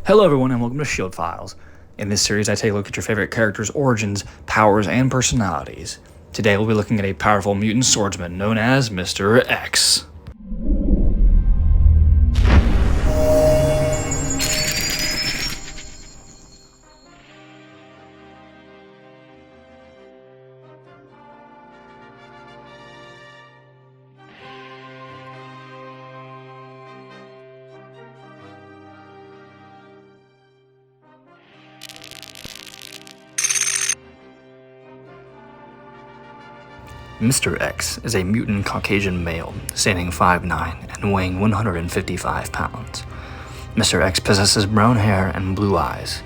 Hello everyone and welcome to Shield Files. In this series I take a look at your favorite characters' origins, powers, and personalities. Today we'll be looking at a powerful mutant swordsman known as Mr. X. Mr. X is a mutant Caucasian male, standing 5'9" and weighing 155 pounds. Mr. X possesses brown hair and blue eyes.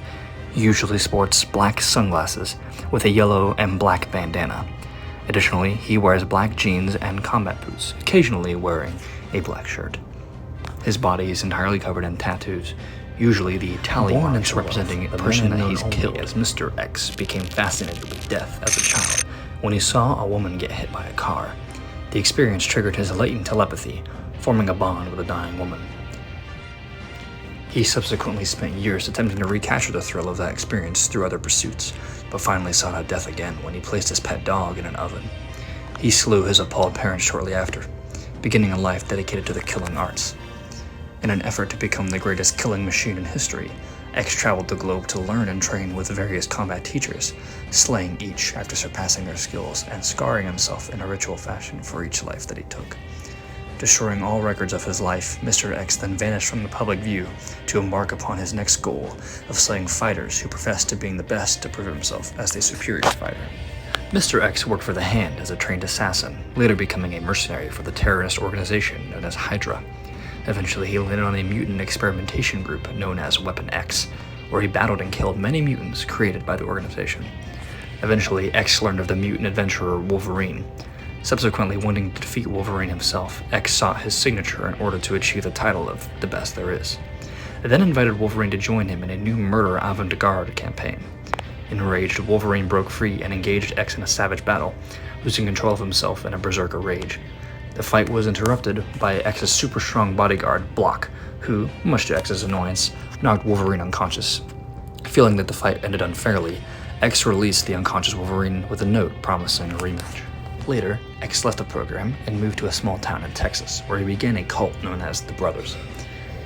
He usually sports black sunglasses with a yellow and black bandana. Additionally, he wears black jeans and combat boots, occasionally wearing a black shirt. His body is entirely covered in tattoos, usually the tally marks representing a person that he's killed, as Mr. X became fascinated with death as a child when he saw a woman get hit by a car. The experience triggered his latent telepathy, forming a bond with a dying woman. He subsequently spent years attempting to recapture the thrill of that experience through other pursuits, but finally sought out death again when he placed his pet dog in an oven. He slew his appalled parents shortly after, beginning a life dedicated to the killing arts. In an effort to become the greatest killing machine in history, X traveled the globe to learn and train with various combat teachers, slaying each after surpassing their skills and scarring himself in a ritual fashion for each life that he took. Destroying all records of his life, Mr. X then vanished from the public view to embark upon his next goal of slaying fighters who professed to being the best to prove himself as the superior fighter. Mr. X worked for the Hand as a trained assassin, later becoming a mercenary for the terrorist organization known as Hydra. Eventually, he landed on a mutant experimentation group known as Weapon X, where he battled and killed many mutants created by the organization. Eventually, X learned of the mutant adventurer Wolverine. Subsequently, wanting to defeat Wolverine himself, X sought his signature in order to achieve the title of the best there is. He then invited Wolverine to join him in a new murder avant-garde campaign. Enraged, Wolverine broke free and engaged X in a savage battle, losing control of himself in a berserker rage. The fight was interrupted by X's super strong bodyguard, Block, who, much to X's annoyance, knocked Wolverine unconscious. Feeling that the fight ended unfairly, X released the unconscious Wolverine with a note promising a rematch. Later, X left the program and moved to a small town in Texas, where he began a cult known as the Brothers.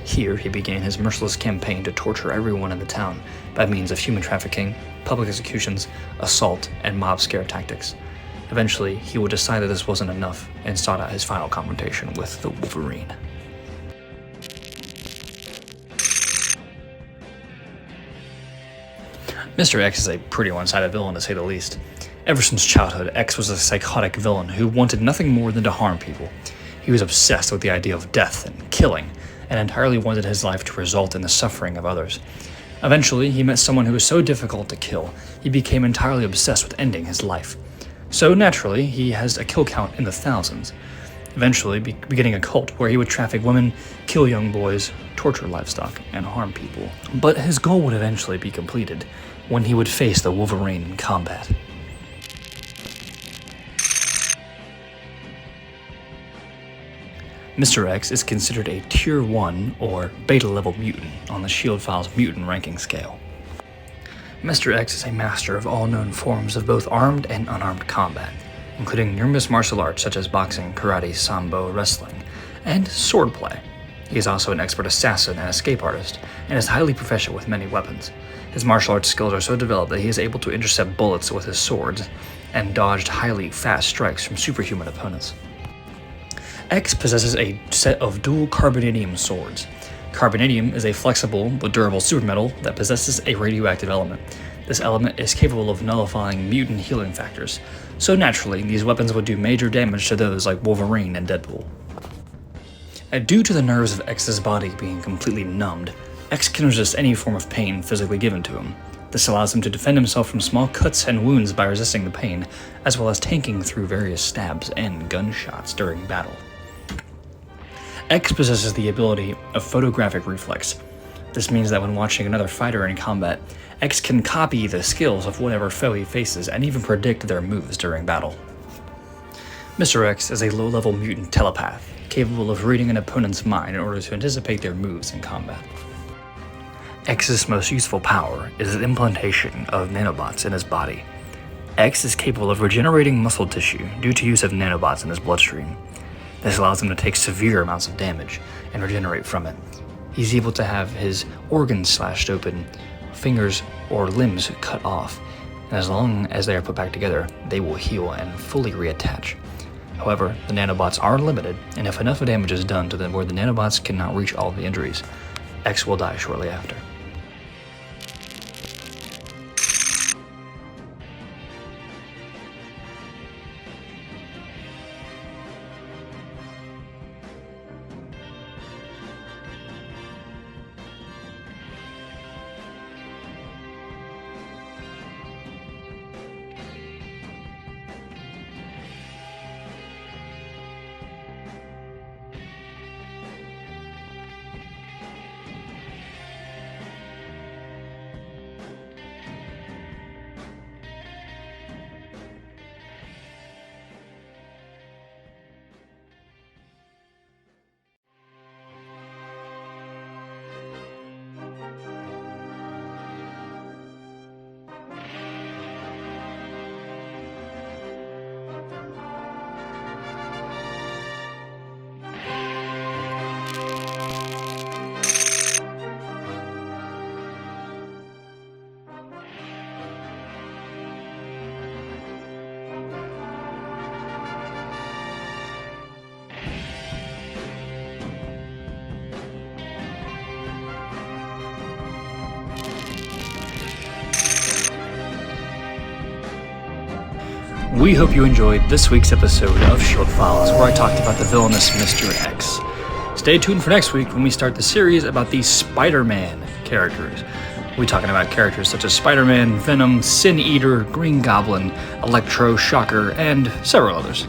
Here, he began his merciless campaign to torture everyone in the town by means of human trafficking, public executions, assault, and mob scare tactics. Eventually, he would decide that this wasn't enough and sought out his final confrontation with the Wolverine. Mr. X is a pretty one-sided villain, to say the least. Ever since childhood, X was a psychotic villain who wanted nothing more than to harm people. He was obsessed with the idea of death and killing, and entirely wanted his life to result in the suffering of others. Eventually, he met someone who was so difficult to kill, he became entirely obsessed with ending his life. So naturally, he has a kill count in the thousands, eventually beginning a cult where he would traffic women, kill young boys, torture livestock, and harm people. But his goal would eventually be completed when he would face the Wolverine in combat. Mr. X is considered a Tier 1 or beta-level mutant on the Shield Files mutant ranking scale. Mr. X is a master of all known forms of both armed and unarmed combat, including numerous martial arts such as boxing, karate, sambo, wrestling, and swordplay. He is also an expert assassin and escape artist, and is highly proficient with many weapons. His martial arts skills are so developed that he is able to intercept bullets with his swords, and dodged highly fast strikes from superhuman opponents. X possesses a set of dual carbonadium swords. Carbonadium is a flexible but durable supermetal that possesses a radioactive element. This element is capable of nullifying mutant healing factors, so naturally these weapons would do major damage to those like Wolverine and Deadpool. Due to the nerves of X's body being completely numbed, X can resist any form of pain physically given to him. This allows him to defend himself from small cuts and wounds by resisting the pain, as well as tanking through various stabs and gunshots during battle. X possesses the ability of photographic reflex. This means that when watching another fighter in combat, X can copy the skills of whatever foe he faces and even predict their moves during battle. Mr. X is a low-level mutant telepath, capable of reading an opponent's mind in order to anticipate their moves in combat. X's most useful power is the implantation of nanobots in his body. X is capable of regenerating muscle tissue due to use of nanobots in his bloodstream. This allows him to take severe amounts of damage and regenerate from it. He's able to have his organs slashed open, fingers or limbs cut off, and as long as they are put back together, they will heal and fully reattach. However, the nanobots are limited, and if enough damage is done to them where the nanobots cannot reach all the injuries, X will die shortly after. We hope you enjoyed this week's episode of Shield Files, where I talked about the villainous Mr. X. Stay tuned for next week when we start the series about the Spider-Man characters. We'll be talking about characters such as Spider-Man, Venom, Sin Eater, Green Goblin, Electro, Shocker, and several others.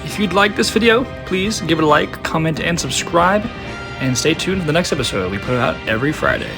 If you'd like this video, please give it a like, comment, and subscribe, and stay tuned for the next episode. We put it out every Friday.